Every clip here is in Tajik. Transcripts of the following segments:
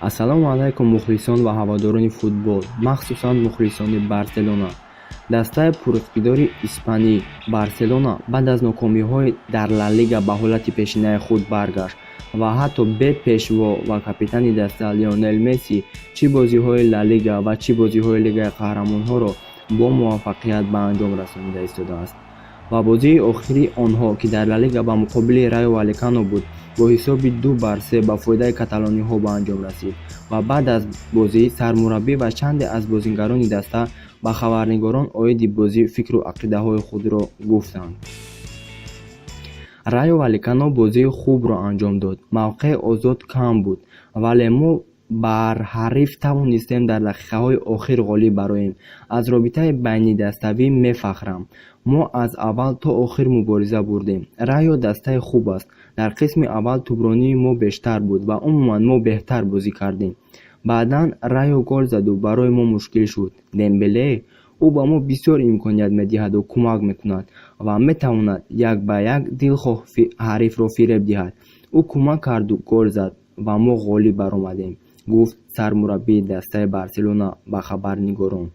Ассалому алайкум мухлисон ва ҳаводорони футбол, махсусан мухлисони Барселона. Дастаи пуриқтидори Испанӣ Барселона баъд аз нокомиҳои дар Ла Лига ба ҳолати пешинаи худ баргашт ва ҳатто бе пешво ва капитани даста Лионел Месси чӣ бозиҳои Ла Лига ва чӣ бозиҳои Лигаи Қаҳрамонҳоро бо муваффақият ба анҷом расонида истодааст. ва бозии охири онҳо ки дар Ла Лига ба муқобили Райо Валлекано буд, бо ҳисоби 2-3 ба фоидаи каталониҳо ба анҷом расид ва баъд аз бозӣ сармураббӣ ва чанде аз бозигарони даста ба хабарнигорон оиди бозӣ фикру ақидаҳои худро гуфтанд. Райо Валлекано бозии хубро анҷом дод, мавқеъи озод кам буд, вале мо бар ҳариф тавонистем дар дақиқаҳои охир ғолиб бароем. Аз робитаи байнидаставӣ мефахрам. Мо аз аввал то охир мубориза бурдем. Райо дастаи хуб аст. Дар қисми аввал тубронии мо бештар буд ва умуман мо беҳтар бозӣ кардем. Баъдан Райо гол заду барои мо мушкил шуд. Дембеле ӯ ба мо бисёр имконият медиҳаду кӯмак мекунад ва метавонад як ба як дилхоҳ ҳарифро фиреб диҳад. Ӯ кӯмак карду гол зад ва мо ғолиб баромадем, гуфт сармураббии дастаи Барселона ба хабарнигорон.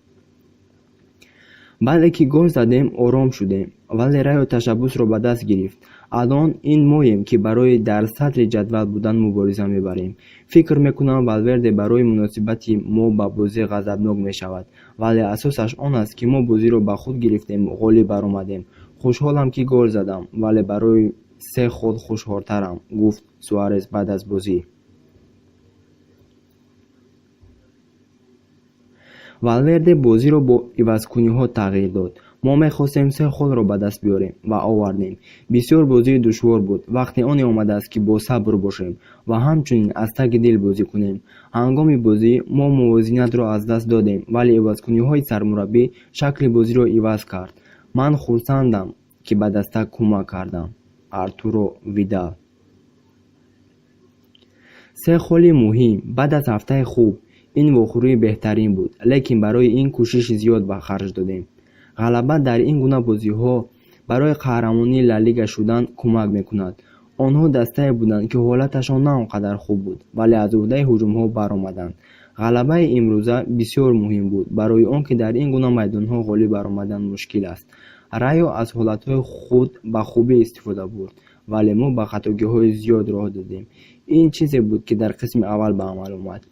баъде ки гол задем ором шудем, вале Райо ташаббусро ба даст гирифт. алон ин моем ки барои дар садри ҷадвал будан мубориза мебарем. фикр мекунам Валверде барои муносибати мо ба бозӣ ғазабнок мешавад, вале асосаш он аст ки мо бозиро ба худ гирифтем, ғолиб баромадем. хушҳолам ки гол задам, вале барои 3 хол хушҳолтарам, гуфт Суарес баъд аз бозӣ. Валверде бозиро бо ивазкуниҳо тағйир дод. мо мехостем 3 холро ба даст биёрем ва овардем. бисёр бозии душвор буд. вақте оне омадааст ки бо сабр бошем ва ҳамчунин аз таги дил бозӣ кунем. ҳангоми бозӣ мо мувозинатро аз даст додем, вале ивазкуниҳои сармураббӣ шакли бозиро иваз кард. ман хурсандам ки ба даста кӯмак кардам. Артуро Видал. 3 холи муҳим баъд аз ҳафтаи хуб. ин вохӯрии беҳтарин буд, лекин барои ин кӯшиши зиёд ба харҷ додем. ғалаба дар ин гуна бозиҳо барои қаҳрамонии Ла Лига шудан кӯмак мекунад. онҳо дастае буданд ки ҳолаташон на он қадар хуб буд, вале аз ӯҳдаи ҳуҷумҳо баромаданд. ғалабаи имрӯза бисёр муҳим буд барои он ки дар ин гуна майдонҳо ғолиб баромадан мушкил аст. Райо аз ҳолатҳои худ ба хубӣ истифода бурд, вале мо ба хатогиҳои зиёд роҳ додем. ин чизе буд ки дар қисми аввал ба амал омад.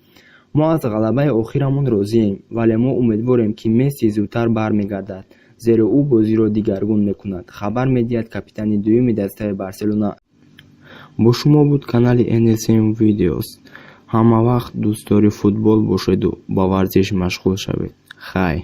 мо аз ғалабаи охирамон розием, вале мо умедворем ки Месси зудтар бармегардад, зеро ӯ бозиро дигаргун мекунад. хабар медиҳад капитани дуюми дастаи Барселона. бо шумо буд канали NSM Videos. ҳама вақт дӯстдори футбол бошеду ба варзиш машғул шавед. хай.